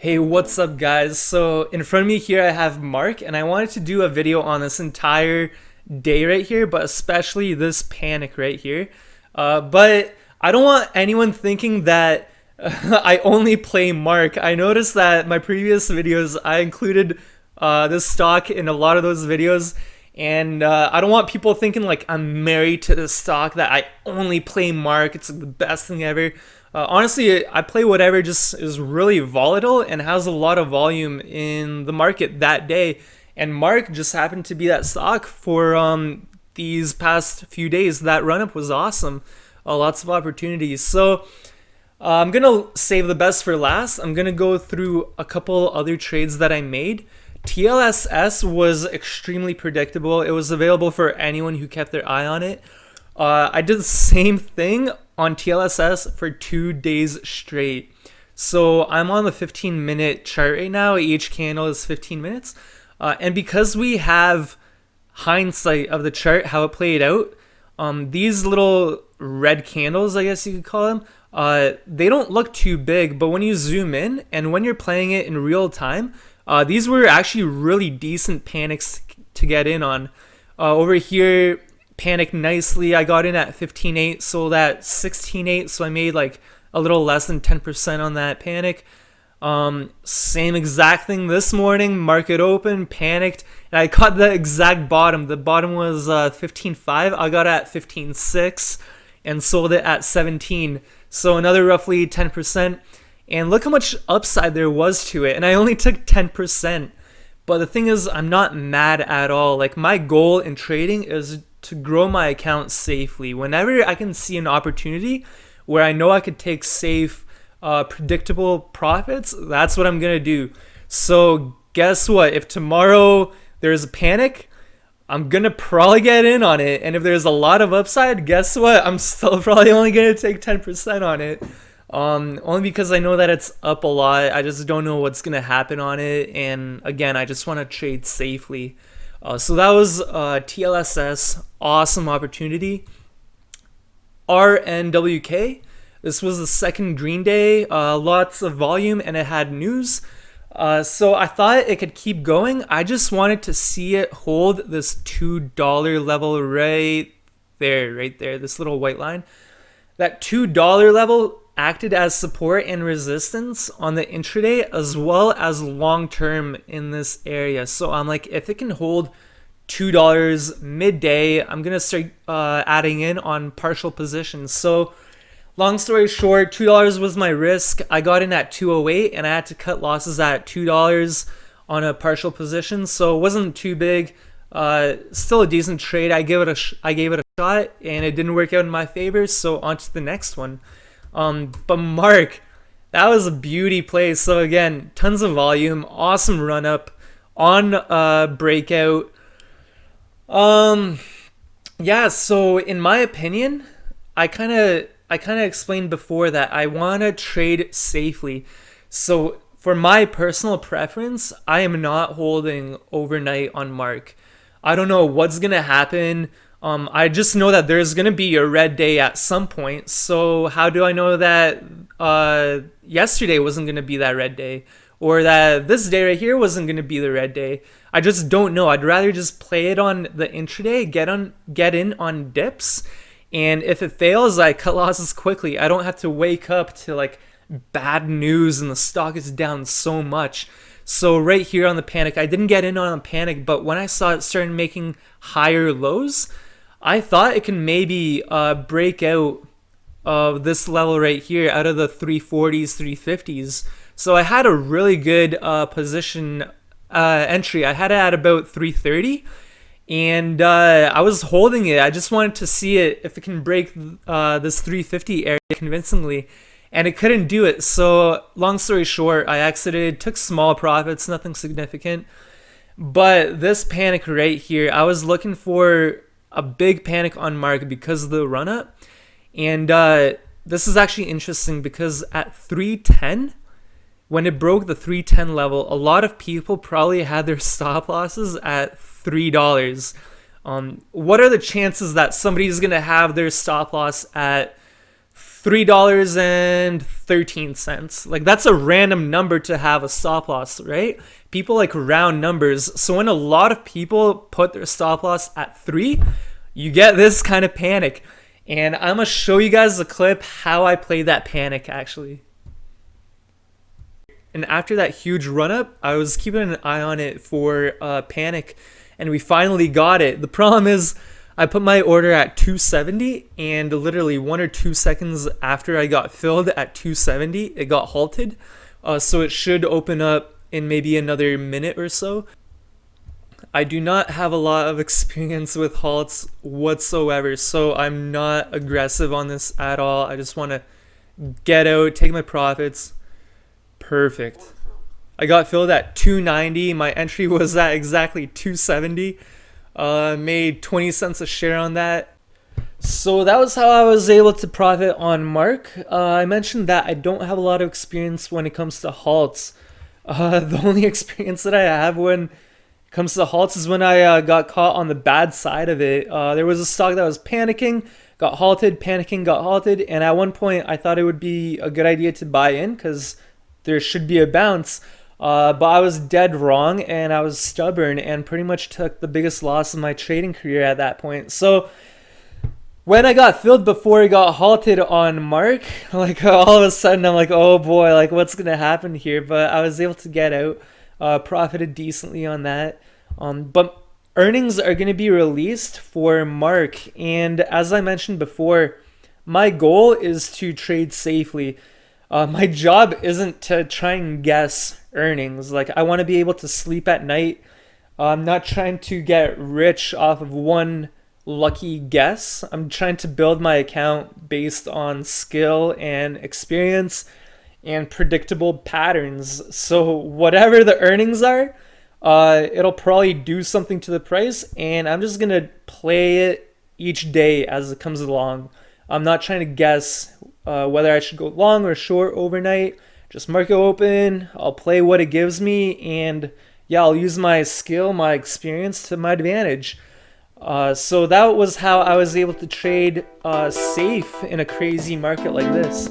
Hey, what's up guys? So in front of me here I have Mark, and I wanted to do a video on this entire day right here, but especially this panic right here. But I don't want anyone thinking that I only play Mark. I noticed that my previous videos I included this stock in a lot of those videos, and I don't want people thinking like I'm married to this stock, that I only play Mark. It's the best thing ever. Honestly, I play whatever just is really volatile and has a lot of volume in the market that day. And Mark just happened to be that stock for these past few days. That run up was awesome. Lots of opportunities. So I'm going to save the best for last. I'm going to go through a couple other trades that I made. TLSS was extremely predictable. It was available for anyone who kept their eye on it. I did the same thing on TLSS for 2 days straight. So I'm on the 15-minute chart right now. Each candle is 15 minutes. And because we have hindsight of the chart, how it played out, these little red candles, I guess you could call them, they don't look too big, but when you zoom in and when you're playing it in real time, these were actually really decent panics to get in on. Over here, panicked nicely. I got in at 15.8, sold at 16.8, so I made like a little less than 10% on that panic. Same exact thing this morning. Market open, panicked, and I caught the exact bottom. The bottom was 15.5. I got at 15.6 and sold it at 17. So another roughly 10%. And look how much upside there was to it. And I only took 10%. But the thing is, I'm not mad at all. Like, my goal in trading is to grow my account safely. Whenever I can see an opportunity where I know I could take safe, predictable profits, that's what I'm gonna do. So guess what? If tomorrow there's a panic, I'm gonna probably get in on it. And if there's a lot of upside, guess what? I'm still probably only gonna take 10% on it. Only because I know that it's up a lot. I just don't know what's gonna happen on it. And again, I just want to trade safely. So that was TLSS, awesome opportunity. RNWK, this was the second green day, lots of volume, and it had news. So I thought it could keep going. I just wanted to see it hold this $2 level right there, this little white line. That $2 level acted as support and resistance on the intraday as well as long term in this area. So I'm like, if it can hold $2 midday, I'm gonna start adding in on partial positions. So long story short, $2 was my risk. I got in at 208 and I had to cut losses at $2 on a partial position, so it wasn't too big. Still a decent trade. I gave it a shot and it didn't work out in my favor, so on to the next one. But Mark, that was a beauty play. So again, tons of volume, awesome run up on breakout. Yeah, so in my opinion, I kind of explained before that I want to trade safely. So for my personal preference, I am not holding overnight on Mark. I don't know what's going to happen. I just know that there's going to be a red day at some point. So how do I know that yesterday wasn't going to be that red day? Or that this day right here wasn't going to be the red day? I just don't know. I'd rather just play it on the intraday, get in on dips. And if it fails, I cut losses quickly. I don't have to wake up to like bad news and the stock is down so much. So right here on the panic, I didn't get in on a panic, but when I saw it started making higher lows, I thought it can maybe break out of this level right here, out of the 340s, 350s. So I had a really good position entry. I had it at about 330, and I was holding it. I just wanted to see it if it can break this 350 area convincingly, and it couldn't do it. So long story short, I exited, took small profits, nothing significant. But this panic right here, I was looking for a big panic on Mark because of the run up. And this is actually interesting because at 310, when it broke the 310 level, a lot of people probably had their stop losses at $3. What are the chances that somebody's going to have their stop loss at $3.13. Like, that's a random number to have a stop loss, right? People like round numbers. So when a lot of people put their stop loss at 3, you get this kind of panic. And I'm gonna show you guys a clip how I played that panic actually. And after that huge run up, I was keeping an eye on it for panic, and we finally got it. The problem is I put my order at 270, and literally 1 or 2 seconds after I got filled at 270, it got halted. So it should open up in maybe another minute or so. I do not have a lot of experience with halts whatsoever, so I'm not aggressive on this at all. I just want to get out, take my profits. Perfect. I got filled at 290. My entry was at exactly 270. Made 20 cents a share on that. So that was how I was able to profit on Mark. I mentioned that I don't have a lot of experience when it comes to halts. The only experience that I have when it comes to halts is when I got caught on the bad side of it. There was a stock that was panicking, got halted, panicking, got halted, and at one point I thought it would be a good idea to buy in because there should be a bounce. But I was dead wrong, and I was stubborn and pretty much took the biggest loss in my trading career at that point. So when I got filled before it got halted on Mark, like all of a sudden I'm like, oh boy, like what's gonna happen here? But I was able to get out, profited decently on that. But earnings are gonna be released for Mark, and as I mentioned before, my goal is to trade safely. My job isn't to try and guess earnings. Like, I want to be able to sleep at night. I'm not trying to get rich off of one lucky guess. I'm trying to build my account based on skill and experience and predictable patterns. So whatever the earnings are, it'll probably do something to the price, and I'm just gonna play it each day as it comes along. I'm not trying to guess whether I should go long or short overnight. Just market open, I'll play what it gives me, and yeah, I'll use my skill, my experience to my advantage. So that was how I was able to trade safe in a crazy market like this.